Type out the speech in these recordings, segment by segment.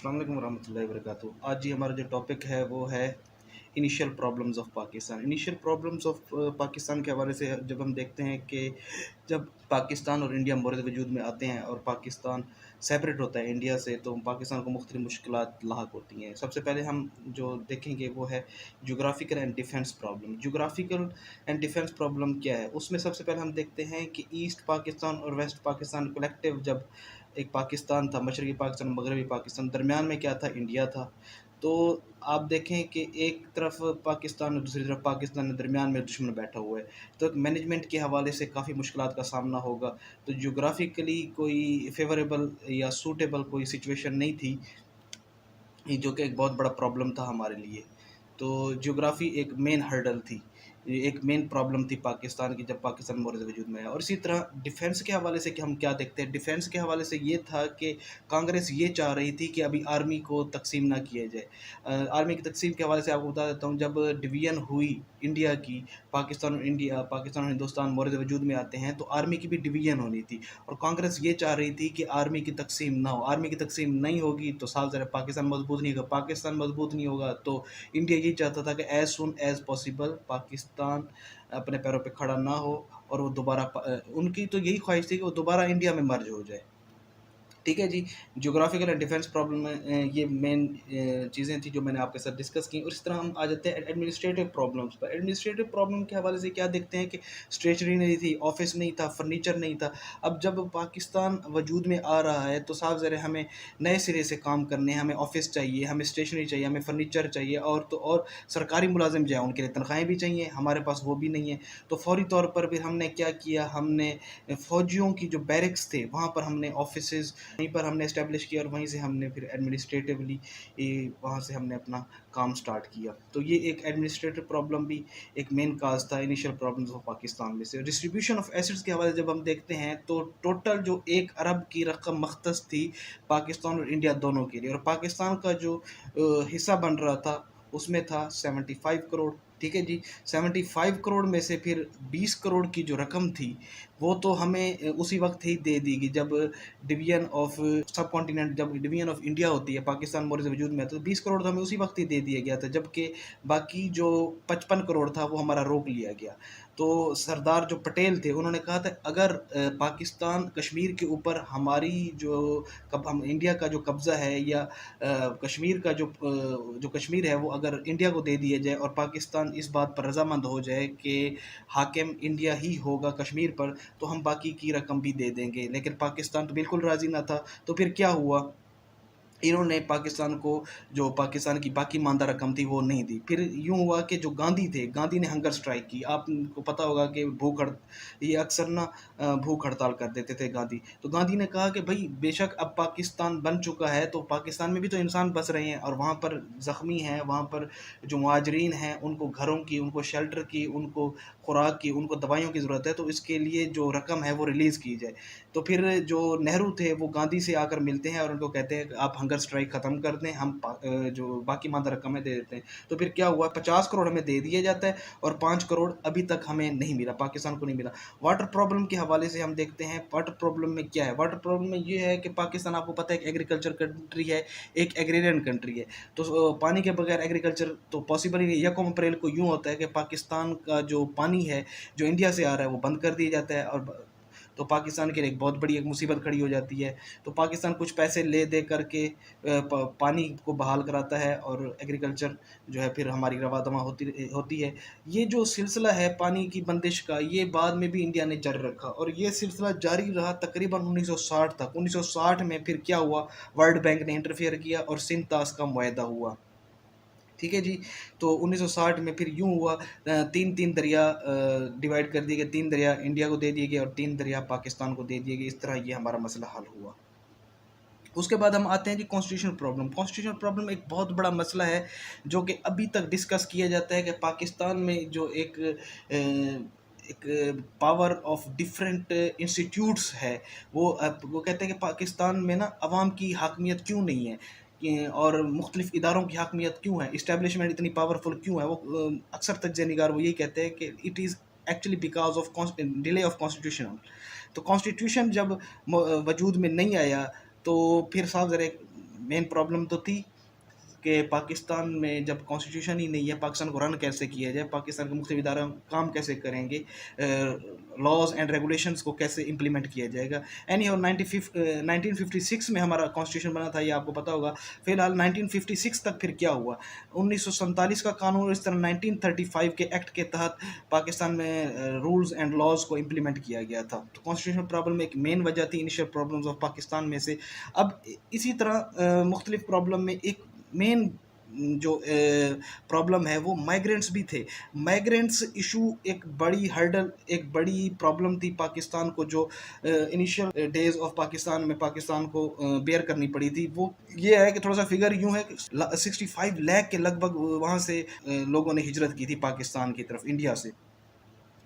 अस्सलाम वालेकुम वरहमतुल्लाहि वबरकातुहू। आज जी हमारा जो टॉपिक है वो है initial problems of Pakistan. Initial problems of Pakistan के हवाले से जब हम देखते हैं कि जब पाकिस्तान और इंडिया मोरद वजूद में आते हैं और पाकिस्तान सेपरेट होता है इंडिया से, तो पाकिस्तान को मुख्तलिफ मुश्किलात लाहक होती हैं। सबसे पहले हम जो देखेंगे वो है geographical and defence problem. Geographical and defence problem क्या है, उसमें सबसे पहले हम देखते हैं कि ईस्ट पाकिस्तान और वेस्ट पाकिस्तान कलेक्टिव, जब एक पाकिस्तान था, मशरक़ी पाकिस्तान, मगरबी पाकिस्तान, दरमियान में क्या था, इंडिया था। तो आप देखें कि एक तरफ पाकिस्तान और दूसरी तरफ पाकिस्तान, दरमियान में दुश्मन बैठा हुआ है, तो एक मैनेजमेंट के हवाले से काफ़ी मुश्किलात का सामना होगा। तो जोग्राफिकली कोई फेवरेबल या सूटेबल कोई सिचुएशन नहीं थी, ये जो कि एक बहुत बड़ा प्रॉब्लम था हमारे लिए। तो ज्योग्राफी एक मेन हर्डल थी, ये एक मेन प्रॉब्लम थी पाकिस्तान की, जब पाकिस्तान मोरद वजूद में आया। और इसी तरह डिफेंस के हवाले से कि हम क्या देखते हैं, डिफेंस के हवाले से ये था कि कांग्रेस ये चाह रही थी कि अभी आर्मी को तकसीम ना किया जाए। आर्मी की तकसीम के हवाले से आपको बता देता हूँ, जब डिवीज़न हुई इंडिया की, पाकिस्तान और हिंदुस्तान मोरद वजूद में आते हैं, तो आर्मी की भी डिवीज़न होनी थी। और कांग्रेस ये चाह रही थी कि आर्मी की तकसीम ना हो। आर्मी की तकसीम नहीं होगी तो साफ ज़रा पाकिस्तान मजबूत नहीं होगा, पाकिस्तान मजबूत नहीं होगा तो इंडिया ये चाहता था कि as soon as possible Pakistan अपने पैरों पे खड़ा ना हो, और वो दोबारा उनकी तो यही ख्वाहिश थी कि वो दोबारा इंडिया में मर्ज हो जाए। ठीक है जी। ज्योग्राफिकल एंड डिफेंस प्रॉब्लम में ये मेन चीज़ें थी जो मैंने आपके साथ डिस्कस की। और इस तरह हम आ जाते हैं एडमिनिस्ट्रेटिव प्रॉब्लम्स पर। एडमिनिस्ट्रेटिव प्रॉब्लम के हवाले से क्या देखते हैं कि स्टेशनरी नहीं थी, ऑफिस नहीं था, फर्नीचर नहीं था। अब जब पाकिस्तान वजूद में आ रहा है तो साफ ज़रा हमें नए सिरे से काम करने हैं, हमें ऑफिस चाहिए, हमें स्टेशनरी चाहिए, हमें फर्नीचर चाहिए, और तो और सरकारी मुलाजिम जो है उनके लिए तनख्वाहें भी चाहिए, हमारे पास वो भी नहीं है। तो फौरी तौर पर फिर हमने क्या किया, हमने फ़ौजियों की जो बैरक्स थे वहाँ पर हमने ऑफिसेज़ वहीं पर हमने इस्टेब्लिश किया, और वहीं से हमने फिर एडमिनिस्ट्रेटिवली वहाँ से हमने अपना काम स्टार्ट किया। तो ये एक एडमिनिस्ट्रेटिव प्रॉब्लम भी एक मेन काज था इनिशियल प्रॉब्लम्स ऑफ पाकिस्तान में से। डिस्ट्रीब्यूशन ऑफ एसेट्स के हवाले से जब हम देखते हैं तो टोटल जो 1 अरब की रकम मख्तस थी पाकिस्तान और इंडिया दोनों के लिए, और पाकिस्तान का जो हिस्सा बन रहा था उसमें था 75 करोड़। ठीक है जी। 75 करोड़ में से फिर 20 करोड़ की जो रकम थी वो तो हमें उसी वक्त ही दे दी गई, जब डिवीजन ऑफ सब कॉन्टिनेंट, जब डिवीजन ऑफ इंडिया होती है, पाकिस्तान मोरज वजूद में है, तो 20 करोड़ तो हमें उसी वक्त ही दे दिया गया था, जबकि बाकी जो 55 करोड़ था वो हमारा रोक लिया गया। तो सरदार जो पटेल थे उन्होंने कहा था, अगर पाकिस्तान कश्मीर के ऊपर हमारी जो हम इंडिया का जो कब्ज़ा है, या कश्मीर का जो कश्मीर है वो अगर इंडिया को दे दिया जाए, और पाकिस्तान इस बात पर रजामंद हो जाए कि हाकिम इंडिया ही होगा कश्मीर पर, तो हम बाकी की रकम भी दे देंगे। लेकिन पाकिस्तान तो बिल्कुल राज़ी ना था। तो फिर क्या हुआ, इन्होंने पाकिस्तान को जो पाकिस्तान की बाकी मानदा रकम थी वो नहीं दी। फिर यूँ हुआ कि जो गांधी थे, गांधी ने हंगर स्ट्राइक की। आपको पता होगा कि ये अक्सर ना भूख हड़ताल कर देते थे गांधी। तो गांधी ने कहा कि भाई बेशक अब पाकिस्तान बन चुका है तो पाकिस्तान में भी तो इंसान बस रहे हैं, और वहाँ पर ज़ख्मी हैं, वहाँ पर जो मुहाजिरीन हैं उनको घरों की, उनको शेल्टर की, उनको खुराक की, उनको दवाइयों की ज़रूरत है, तो इसके लिए जो रकम है वो रिलीज़ की जाए। तो फिर जो नेहरू थे वो गांधी से आकर मिलते हैं और उनको कहते हैं कि आप हंगर स्ट्राइक ख़त्म कर दें, हम जो बाकी मादा रकम है दे देते हैं। तो फिर क्या हुआ, 50 करोड़ हमें दे दिया जाता है और 5 करोड़ अभी तक हमें नहीं मिला, पाकिस्तान को नहीं मिला। वाटर प्रॉब्लम के हवाले से हम देखते हैं, वाटर प्रॉब्लम में क्या है। वाटर प्रॉब्लम में ये है कि पाकिस्तान, आपको पता है, एक एग्रीकल्चर कंट्री है, एक एग्रेरियन कंट्री है। तो पानी के बगैर एग्रीकल्चर तो पॉसिबल ही नहीं। 1 अप्रैल को यूँ होता है कि पाकिस्तान का जो पानी है जो इंडिया से आ रहा है वो बंद कर दिया जाता है, और तो पाकिस्तान के लिए एक बहुत बड़ी एक मुसीबत खड़ी हो जाती है। तो पाकिस्तान कुछ पैसे ले दे करके पानी को बहाल कराता है, और एग्रीकल्चर जो है फिर हमारी रवा दवा होती होती है। ये जो सिलसिला है पानी की बंदिश का, ये बाद में भी इंडिया ने जारी रखा, और ये सिलसिला जारी रहा तकरीबन 1960 तक। 1960 में फिर क्या हुआ, वर्ल्ड बैंक ने इंटरफेयर किया और सिंध तास का मुआहदा हुआ। ठीक है जी। तो 1960 में फिर यूँ हुआ, तीन तीन दरिया डिवाइड कर दिए गए, 3 दरिया इंडिया को दे दिए गए और 3 दरिया पाकिस्तान को दे दिए गए। इस तरह ये हमारा मसला हल हुआ। उसके बाद हम आते हैं जी कॉन्स्टिट्यूशनल प्रॉब्लम। कॉन्स्टिट्यूशनल प्रॉब्लम एक बहुत बड़ा मसला है जो कि अभी तक डिस्कस किया जाता है कि पाकिस्तान में जो एक पावर ऑफ डिफरेंट इंस्टीट्यूट्स है, वो कहते हैं कि पाकिस्तान में ना अवाम की हाकमियत क्यों नहीं है, और मुख्तलिफ इदारों की हाकमियत क्यों है, इस्टेब्लिशमेंट इतनी पावरफुल क्यों है। वो अक्सर तज्ज़िया निगार वो यही कहते हैं कि it is actually because of delay of constitution. तो कॉन्स्टिट्यूशन जब वजूद में नहीं आया तो फिर साफ ज़रा मेन प्रॉब्लम तो थी कि पाकिस्तान में जब कॉन्स्टिट्यूशन ही नहीं है, पाकिस्तान को रन कैसे किया जाए, पाकिस्तान के मुख्तलिफ इदारा काम कैसे करेंगे, लॉज एंड रेगुलेशंस को कैसे इम्प्लीमेंट किया जाएगा। एनी और 1956 में हमारा कॉन्स्टिट्यूशन बना था, ये आपको पता होगा। फिलहाल 1956 तक फिर क्या हुआ, 1947 का कानून, इस तरह 1935 के एक्ट के तहत पाकिस्तान में रूल्स एंड लॉज को इम्प्लीमेंट किया गया था। तो कॉन्स्टिट्यूशन प्रॉब्लम एक मेन वजह थी इनिशियल प्रॉब्लम्स ऑफ पाकिस्तान में से। अब इसी तरह मुख्तलिफ प्रॉब्लम में एक मेन जो प्रॉब्लम है वो माइग्रेंट्स भी थे। माइग्रेंट्स इशू एक बड़ी हर्डल, एक बड़ी प्रॉब्लम थी पाकिस्तान को, जो इनिशियल डेज ऑफ पाकिस्तान में पाकिस्तान को बेयर करनी पड़ी थी। वो ये है कि थोड़ा सा फिगर यूं है कि 65 लाख के लगभग वहाँ से लोगों ने हिजरत की थी पाकिस्तान की तरफ, इंडिया से।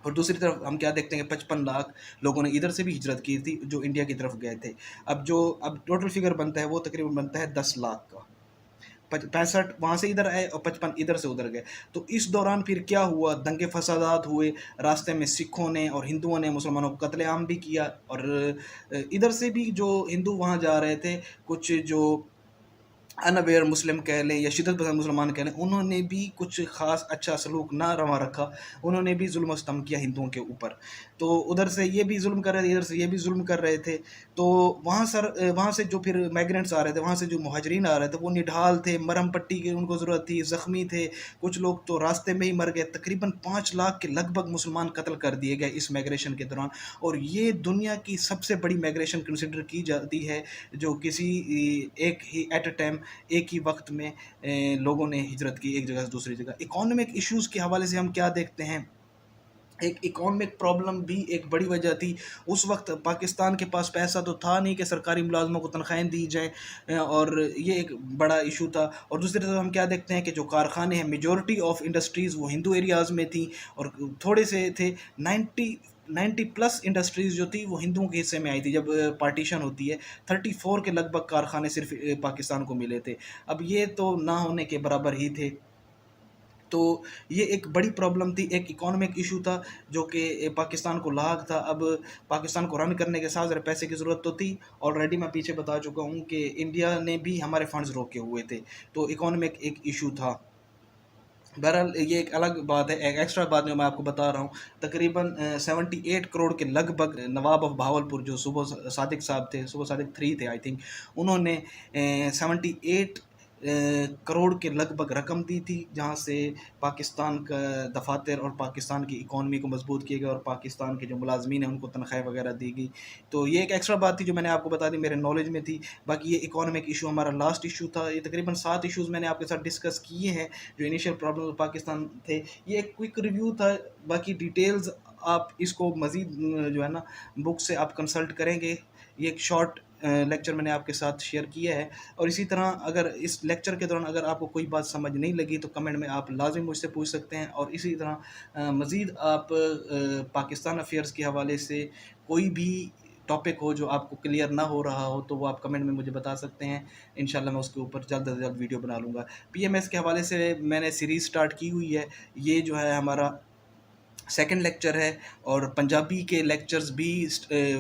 और दूसरी तरफ हम क्या देखते हैं कि 55 लाख लोगों ने इधर से भी हिजरत की थी जो इंडिया की तरफ गए थे। अब टोटल फिगर बनता है वो तकरीबन बनता है 10 लाख का। 65 वहाँ से इधर आए और 55 इधर से उधर गए। तो इस दौरान फिर क्या हुआ, दंगे फसादात हुए, रास्ते में सिखों ने और हिंदुओं ने मुसलमानों को कत्लेआम भी किया। और इधर से भी जो हिंदू वहाँ जा रहे थे, कुछ जो अनअवेयर मुस्लिम कह लें या शिदत पसंद मुसलमान कह लें, उन्होंने भी कुछ ख़ास अच्छा सलूक ना रवा रखा, उन्होंने भी जुल्म सितम किया हिंदुओं के ऊपर। तो उधर से ये भी जुल्म कर रहे थे, इधर से ये भी जुल्म कर रहे थे। तो वहाँ से जो फिर माइग्रेंट्स आ रहे थे, वहाँ से जो मुहाजिरीन आ रहे थे, वो निढाल थे, मरहम पट्टी की उनको ज़रूरत थी, ज़ख्मी थे, कुछ लोग तो रास्ते में ही मर गए। तकरीबन 5 लाख के लगभग मुसलमान कत्ल कर दिए गए इस माइग्रेशन के दौरान। और ये दुनिया की सबसे बड़ी माइग्रेशन कंसिडर की जाती है, जो किसी एक ही एट अ टाइम, एक ही वक्त में लोगों ने हिजरत की एक जगह से दूसरी जगह। इकोनॉमिक इश्यूज़ के हवाले से हम क्या देखते हैं, एक इकोनॉमिक प्रॉब्लम भी एक बड़ी वजह थी। उस वक्त पाकिस्तान के पास पैसा तो था नहीं कि सरकारी मुलाजमों को तनख्वाहें दी जाएँ, और ये एक बड़ा इशू था। और दूसरी तरफ हम क्या देखते हैं कि जो कारखाने हैं, मेजॉरिटी ऑफ इंडस्ट्रीज़ वो हिंदू एरियाज़ में थी और थोड़े से थे। 90 प्लस इंडस्ट्रीज़ जो थी वो हिंदुओं के हिस्से में आई थी। जब पार्टीशन होती है, 34 के लगभग कारखाने सिर्फ पाकिस्तान को मिले थे। अब ये तो ना होने के बराबर ही थे। तो ये एक बड़ी प्रॉब्लम थी, एक इकोनॉमिक इशू था जो कि पाकिस्तान को लाग था। अब पाकिस्तान को रन करने के साथ ज़रा पैसे की ज़रूरत तो थी। ऑलरेडी मैं पीछे बता चुका हूँ कि इंडिया ने भी हमारे फंड्स रोके हुए थे, तो इकोनॉमिक एक इशू था। बहरहाल ये एक अलग बात है, एक एक्स्ट्रा बात जो मैं आपको बता रहा हूँ। तकरीबन 78 करोड़ के लगभग नवाब ऑफ भावलपुर, जो सुबह सादिक साहब थे, सुबह सादिक 3 थे आई थिंक, उन्होंने 78 करोड़ के लगभग रकम दी थी, जहाँ से पाकिस्तान का दफातर और पाकिस्तान की इकॉनमी को मजबूत किया गया और पाकिस्तान के जो मुलाजमीन हैं उनको तनख्वाह वगैरह दी गई। तो ये एक एक्स्ट्रा बात थी जो मैंने आपको बता दी, मेरे नॉलेज में थी। बाकी ये इकोनॉमिक इशू हमारा लास्ट इशू था। ये तकरीबन 7 इशूज़ मैंने आपके साथ डिस्कस किए हैं जो इनिशियल प्रॉब्लम पाकिस्तान थे। ये एक क्विक रिव्यू था, बाकी डिटेल्स आप इसको मज़ीद जो है ना बुक से आप कंसल्ट करेंगे। ये एक शॉर्ट लेक्चर मैंने आपके साथ शेयर किया है। और इसी तरह अगर इस लेक्चर के दौरान अगर आपको कोई बात समझ नहीं लगी तो कमेंट में आप लाजिम मुझसे पूछ सकते हैं। और इसी तरह मज़ीद आप पाकिस्तान अफेयर्स के हवाले से कोई भी टॉपिक हो जो आपको क्लियर ना हो रहा हो तो वो आप कमेंट में मुझे बता सकते हैं। इंशाल्लाह मैं उसके ऊपर जल्द से जल्द वीडियो बना लूँगा। पीएमएस के हवाले से मैंने सीरीज़ स्टार्ट की हुई है, ये जो है हमारा सेकंड लेक्चर है। और पंजाबी के लेक्चर्स भी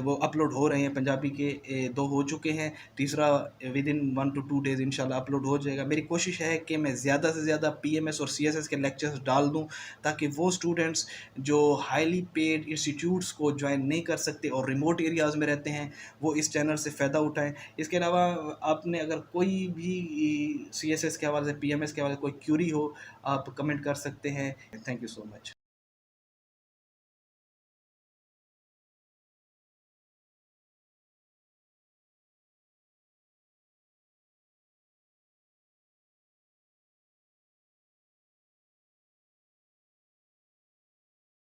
वो अपलोड हो रहे हैं। पंजाबी के 2 हो चुके हैं, तीसरा विद इन 1 to 2 डेज़ इंशाल्लाह अपलोड हो जाएगा। मेरी कोशिश है कि मैं ज़्यादा से ज़्यादा पीएमएस और सीएसएस के लेक्चर्स डाल दूं, ताकि वो स्टूडेंट्स जो हाईली पेड इंस्टीट्यूट्स को ज्वाइन नहीं कर सकते और रिमोट एरियाज़ में रहते हैं वो इस चैनल से फ़ायदा उठाएँ। इसके अलावा आपने अगर कोई भी सीएसएस के हवाले से, पीएमएस के हवाले से कोई क्यूरी हो, आप कमेंट कर सकते हैं। Thank you so much.